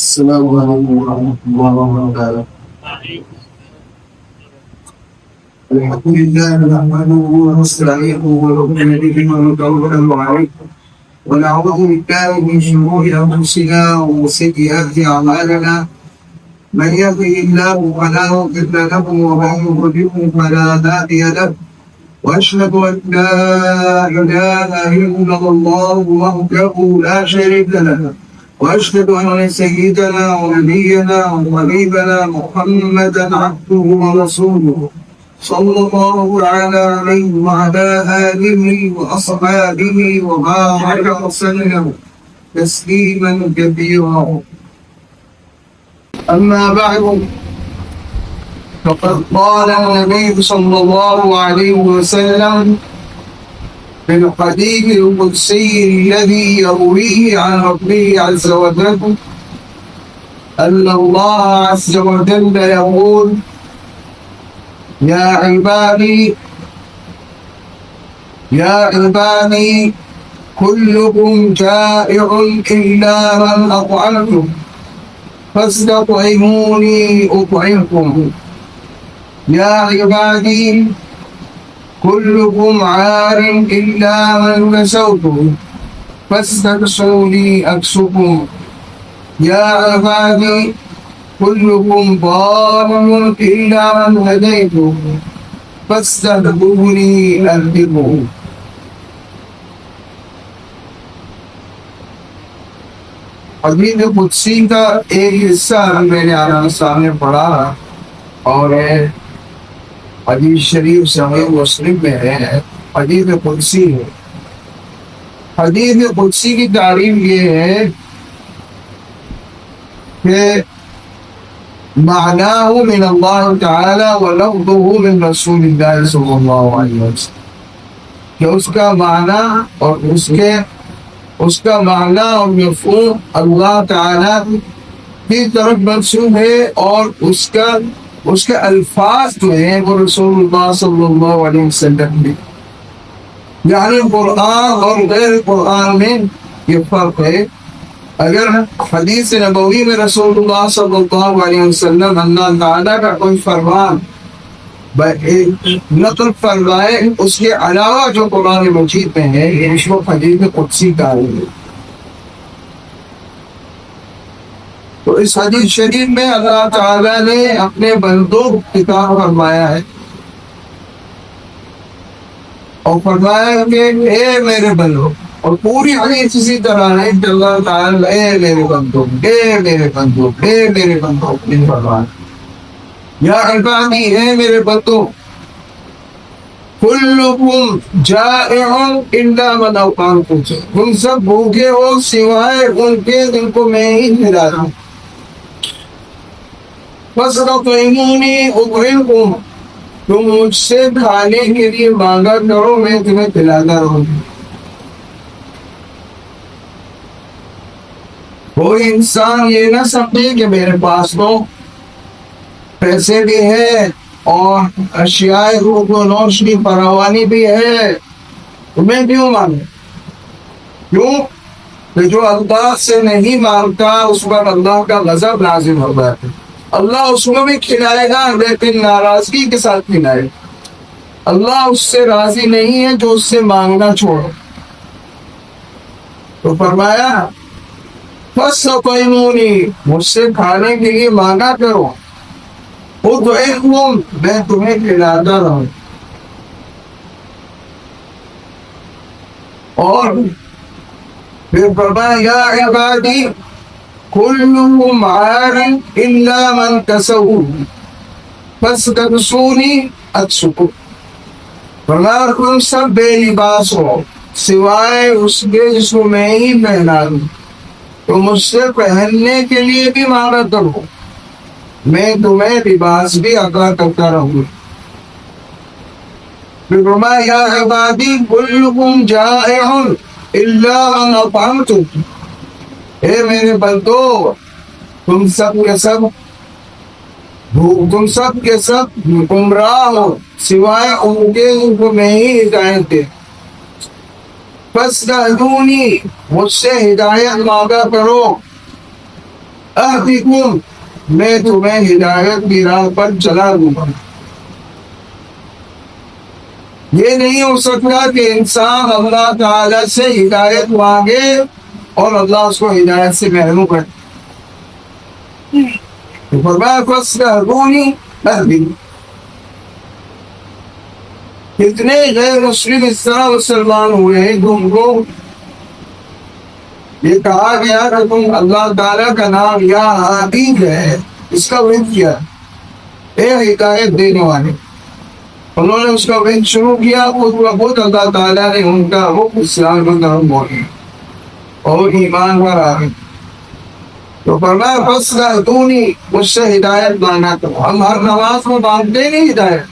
السلام عليكم ورحمة الله وبركاته. الحمد لله نحمده ونستعينه ونؤمن به ونتوكل عليه ونعوذ بالله من شرور أنفسنا ومن سيئات أعمالنا. من يهده الله فلا مضل له ومن يضلل فلا هادي له. وأشهد أن لا إله إلا الله وحده لا شريك له. وأشهد أن سيدنا ونبينا وحبيبنا محمدا عبده ورسوله صلى الله تعالى عليه وعلى آله وأصحابه وبارك وسلم تسليما كثيرا. أما بعد، فقد قال النبي صلى الله عليه وسلم في الحديث القدسي الذي يرويه عن ربه عز وجل أن الله عز وجل يقول: يا عبادي كلكم جائع إلا من أطعمتم فاستطعموني أطعمكم. يا عبادي كلكم عار إلا من كسوتم فاستكسوني أكسكم. يا عبادي كلكم ضال إلا من هديتم فاستهدوني أهدكم. حدیث قدسی کا ایک حصہ میں نے آپ کے سامنے پڑھا اور حدیث شریف صحیح مسلم میں ہے. حدیث قدسی ہے. حدیث قدسی کی تعریف یہ ہے کہ معناه من اللہ تعالی ولفظه من رسول اللہ صلی اللہ علیہ وسلم، کہ اس کا معنی اور مفہوم اللہ تعالی کی طرف منسوب ہے اور اس کے الفاظ جو ہیں وہ رسول اللہ صلی اللہ علیہ وسلم نے. یعنی قرآن اور غیر قرآن میں یہ فرق ہے. اگر حدیث نبوی میں رسول اللہ صلی اللہ علیہ وسلم اللہ تعالیٰ کا کوئی فرمان نقل فرمائے، اس کے علاوہ جو قرآن مجید میں ہے اس کو حدیث قدسی کہا ہے. تو اس حدیث شریف میں اللہ تعالیٰ نے اپنے بندوں کو خطاب فرمایا ہے اور فرمایا کہ اے میرے بندوں، اور پوری حدیث اسی طرح ہے کہ اللہ تعالیٰ اے میرے بندوں فرمایا. یا عبادی، اے میرے بندوں، کلکم جائع الا من اطعمتم، تم سب بھوکے ہو سوائے ان کے جن کو میں ہی کھلاتا ہوں. فاستطعمونی اطعمکم، تم مجھ سے کھانے کے لیے مانگا کرو، میں تمہیں کھلاتا رہوں. کوئی انسان یہ نہ سمجھے کہ میرے پاس تو پیسے بھی ہے اور اشیاء روح و نوش کی فراوانی بھی ہے، تو میں کیوں مانگوں؟ کیوں کہ جو اللہ سے نہیں مانگتا اس پر اللہ کا غضب نازل ہوتا ہے. اللہ اس کو بھی کھلائے گا لیکن ناراضگی کے ساتھ کھلائے گا. اللہ اس سے راضی نہیں ہے جو اس سے مانگنا چھوڑو. تو فرمایا فاستطعمونی، مجھ سے کھانے کے لیے مانگا کرو، اطعمکم، میں تمہیں کھلاتا رہوں. اور پھر فرمایا یا عبادی کلکم عار الا من کسوت فاستکسونی اکسکم. فرمایا تم سب بے لباس ہو سوائے اس کے جس کو میں ہی پہنا دوں، تو مجھ سے پہننے کے لیے بھی مانگا کرو، میں تمہیں لباس بھی عطا کرتا رہوں. پھر فرمایا یا عبادی کلکم جائع الا من اطعمتم، اے میرے بندو، تم سب کے سب گمراہ ہو سوائے ان کے جن کو میں ہی ہدایت دے. فاستهدونی، مجھ سے ہدایت مانگا کرو. اہدکم، میں تمہیں ہدایت کی راہ پر چلا دوں گا۔ یہ نہیں ہو سکتا کہ انسان اللہ تعالی سے ہدایت مانگے اور اللہ اس کو ہدایت سے محروم کرے۔ تو فرمایا فاستہدونی اہدکم۔ کتنے غیر مسلم اس طرح مسلمان ہوئے ہیں تم کو یہ کہا گیا کہ تم اللہ تعالیٰ کا نام یا ہادی ہے، اس کا ورد کیا اے ہدایت دینے والے، انہوں نے اس کا ورد شروع کیا، خود اللہ تعالیٰ نے ان کا حکم اسلام کا نام بولا اور ایمان پر آ گئے۔ تو فرمایا فاستہدونی، مجھ سے ہدایت مانگا کرو۔ ہم ہر نماز میں مانگتے نہیں ہدایت،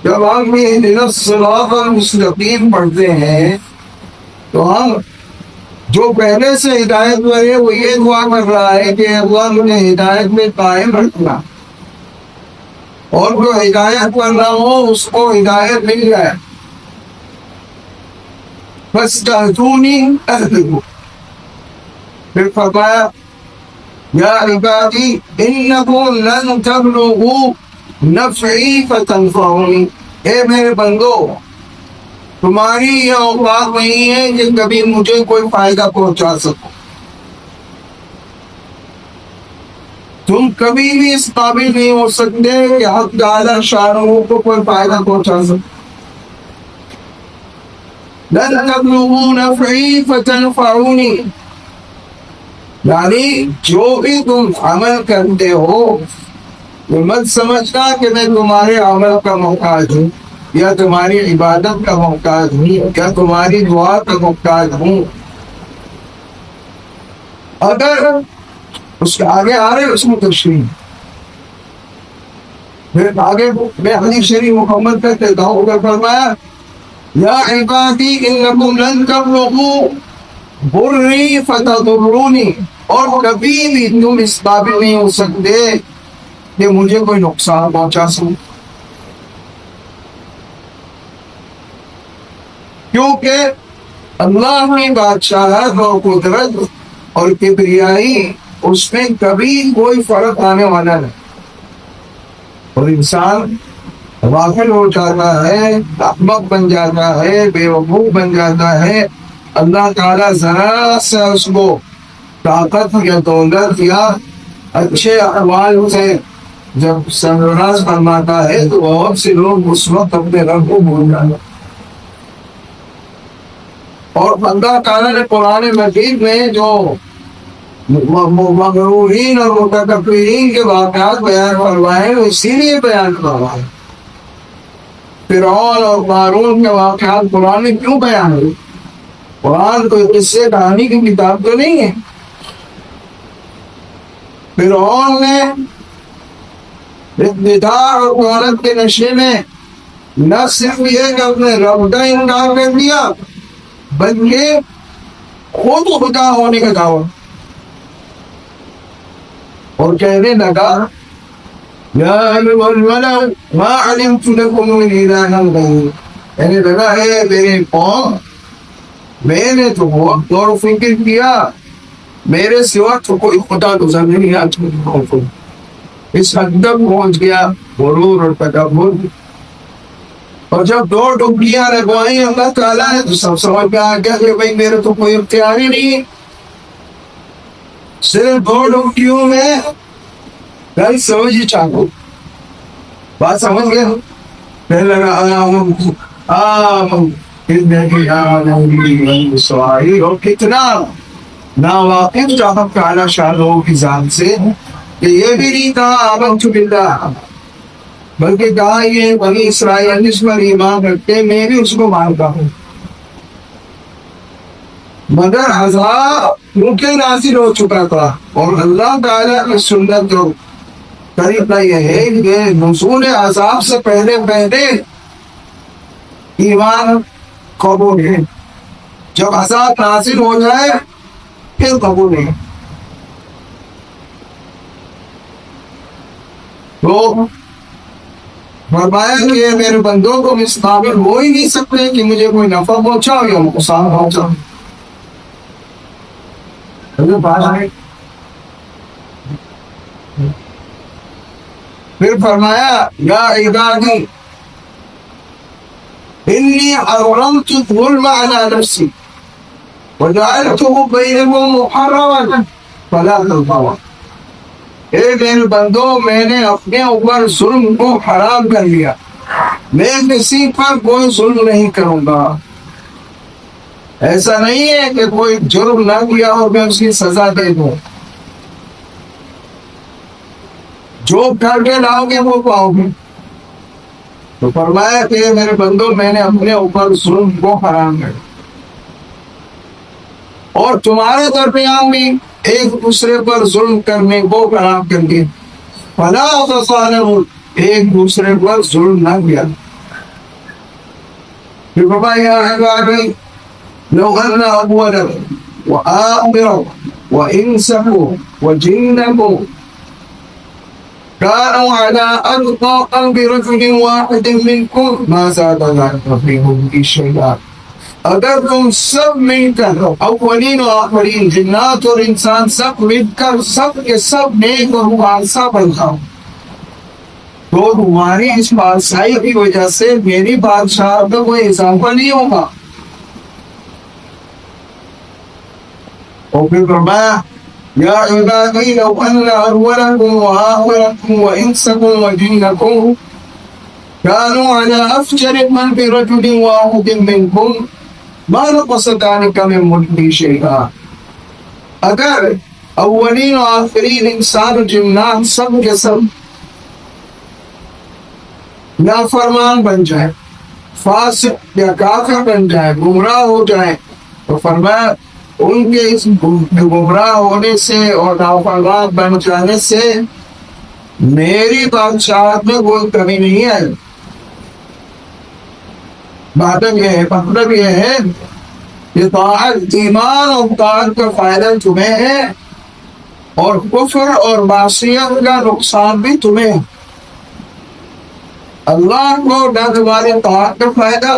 جب ہم اہدنا الصراط المستقیم پڑھتے ہیں تو ہم جو پہلے سے ہدایت میں ہے وہ یہ دعا کر رہا ہے کہ اللہ مجھے ہدایت میں قائم رکھنا، اور جو ہدایت پر نہ ہو اس کو ہدایت مل جائے۔ فاستہدونی اہدکم، پھر فرمایا یا عبادی انکم لن تبلغوا نفعی فتنفعونی، اے میرے بندو تمہاری یہ اوقات نہیں ہے کہ کبھی مجھے کوئی فائدہ پہنچا سکو، تم کبھی بھی اس قابل نہیں ہو سکتے کہ حق تعالی شانہ کو کوئی فائدہ پہنچا سکو۔ لن تبلغوا نفعی فتنفعونی، یعنی جو بھی تم عمل کرتے ہو یہ مت سمجھنا کہ میں تمہارے عمل کا محتاج ہوں یا تمہاری عبادت کا محتاج ہوں یا تمہاری دعا کا محتاج ہوں۔ اگر اس کے آگے آ رہے اس میں تشریح، پھر آگے میں حدیث شریف مکمل کر دیتا ہوں۔ اگر فرمایا یا عبادی انکم لن تبلغوا ضری فتضرونی، اور کبھی بھی تم اس قابل نہیں ہو سکتے کہ مجھے کوئی نقصان پہنچا سکو، کیونکہ اللہ کی بادشاہت اور قدرت اور کبریائی اس میں کبھی کوئی فرق آنے والا نہیں، اور انسان غافل ہو جاتا ہے، احمق بن جاتا ہے، بے وقوف بن جاتا ہے۔ اللہ تعالیٰ ذرا سے اس کو طاقت یا دولت یا اچھے احوال سے جب سرفراز فرماتا ہے تو بہت سے لوگ اس وقت اپنے رب کو بھول جاتے ہیں۔ اور اللہ تعالیٰ نے قرآن مجید میں جو مغرورین اور متکبرین کے واقعات بیان فرمائے وہ اسی لیے بیان فرمائے۔ فرعون اور قارون کے واقعات قرآن میں کیوں بیان ہوئے؟ قرآن کوئی قصے کہانی کی کتاب تو نہیں ہے۔ فرعون نے اقتدار اور قدرت کے نشے میں نہ صرف یہ کہ اپنے رب کا انکار کر دیا بلکہ خود خدا ہونے کا دعویٰ، اور کہنے لگا یا ایھا الملأ ما علمت لکم من الہ غیری، کہنے لگا ہے میرے قوم میں نے تو غور و فکر کیا میرے سوا تو کوئی خدا گزر نہیں آتا۔ اس حد تک پہنچ گیا غرور اور تکبر، اور جب دو ڈبکیاں لگوائیں اللہ تعالیٰ نے تو سب سمجھ میں آ گیا کہ بھائی میرے تو کوئی اختیار ہی نہیں، صرف دو ڈبکیوں میں گل سمجھ ہی چاہو، بات سمجھ گئے؟ کہنے لگا اور کتنا ناواقف جہاں تعالیٰ شاہ لوگوں کی ذات سے کہ یہ بھی نہیں کہا آمنت باللہ، بلکہ کہا یہ بنی اسرائیل جس پر ایمان رکھتے میں بھی اس کو مانتا ہوں، مگر عذاب کیونکہ نازل ہو چکا تھا۔ اور اللہ تعالیٰ کی سنت جو طریقہ یہ ہے کہ نزول عذاب سے پہلے ایمان قبول ہے، جب عذاب نازل ہو جائے پھر قبول ہے۔ تو فرمایا کہ میرے بندوں کو اس قابل ہو ہی نہیں سکتے کہ مجھے کوئی نفع پہنچا یا نقصان پہنچا۔ پھر فرمایا یا عبادی انی حرمت الظلم علی نفسی وجعلته بینکم محرما فلا تظلموا، اے میرے بندو میں نے اپنے اوپر ظلم کو حرام کر لیا، میں کسی پر کوئی ظلم نہیں کروں گا۔ ایسا نہیں ہے کہ کوئی جرم نہ کیا اور میں اس کی سزا دے دوں، جو کر کے لاؤ گے وہ پاؤ گے۔ تو فرمایا کہ میرے بندو میں نے اپنے اوپر ظلم کو حرام کر دیا، اور تمہارے درمیان بھی ایک دوسرے پر ظلم کرنے کو حرام کر دیا، فلا تظالموا، ایک دوسرے پر ظلم نہ کیا۔ پھر فرمایا یا عبادی لو ان اولکم وآخرکم وانسکم وجنکم كانوا على أتقى قلب رجل واحد منكم ما زاد ذلك في ملكي شيئا، اگر تم سب مل کر اولین و آخرین جنات اور انسان سب مل کر سب کے سب نیک اور خالصہ بن جاؤ تو تمہاری اس بادشاہی کی وجہ سے میری بادشاہ میں کوئی اضافہ نہیں ہوگا۔ اور پھر فرمایا یا عبادی لو ان اولکم وآخرکم وانسکم وجنکم كانوا على افجر قلب رجل واحد منكم ما نقص ذلك من ملکی شیئا، اگر اولین و آخرین انسان و جنات سب کے سب نافرمان بن جائے، فاسق یا کافر بن جائے، گمراہ ہو جائے، تو فرمایا ان کے اس گمراہ ہونے سے اور نافرمان بن جانے سے میری بادشاہت میں کوئی کمی نہیں ہے۔ مطلب یہ ہے کہ طاعت ایمان اور طاعت کا فائدہ تمہیں ہے اور کفر اور معصیت کا نقصان بھی تمہیں ہے۔ اللہ کو نہ تمہاری طاعت کا فائدہ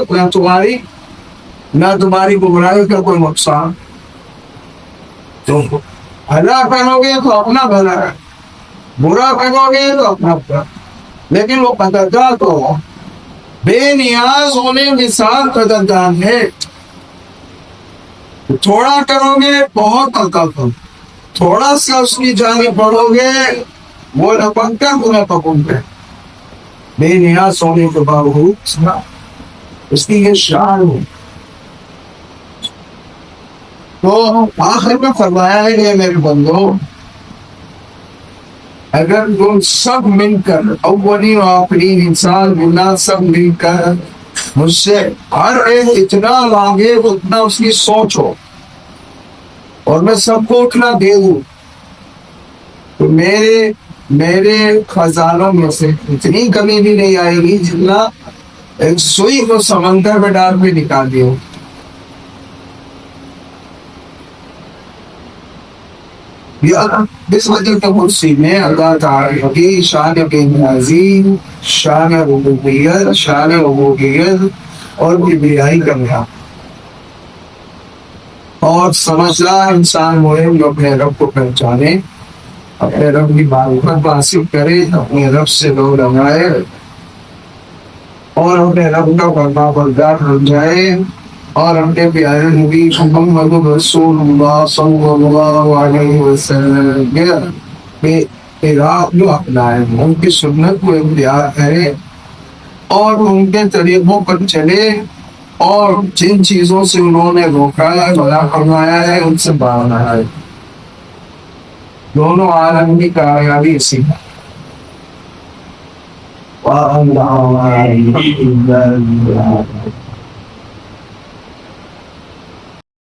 نہ تمہاری گمراہی کا کوئی نقصان۔ تم بھلا کرو گے تو اپنا بھلا ہے، برا کرو گے تو اپنا برا، لیکن وہ قدردان تو بے نیاز ہونے کے ساتھ قدردان ہے۔ تھوڑا کرو گے بہت عطا کرو، تھوڑا سا اس کی جانب پڑھو گے وہ لپک کر تمہیں پکڑ گے۔ بے نیاز ہونے کے باوجود اس کی یہ شان ہے۔ تو آخر میں فرمایا ہے کہ میرے بندو اگر تم سب مل کر اولین و آخرین انسان گناہ سب مل کر مجھ سے ہر ایک اتنا مانگے اتنا اس کی سوچ ہو اور میں سب کو اتنا دے دوں تو میرے خزانوں میں سے اتنی کمی بھی نہیں آئے گی جتنا ایک سوئی کو سمندر میں ڈال کے نکال دیا۔ اس وجہ کے کرسی میں اللہ تعالیٰ کی شان عظیم، شان ربوبیت، شان عبودیت اور کبریائی کا بیان اور سمجھدار انسان ہوئے جو اپنے رب کو پہچانے، اپنے رب کی معرفت حاصل کرے، اپنے رب سے لو لگائے اور اپنے رب کا فرما بردار بن جائے اور اپنے پیارے نبی محمد رسول اللہ صلی اللہ علیہ وسلم کے راہ کو اپنائے، ان کی سنت کو اختیار کرے اور ان کے طریقوں پر چلے اور جن چیزوں سے انہوں نے روکا ہے، منع فرمایا ہے، ان سے باز آئے۔ دونوں عالم کی کامیابی اسی ہے۔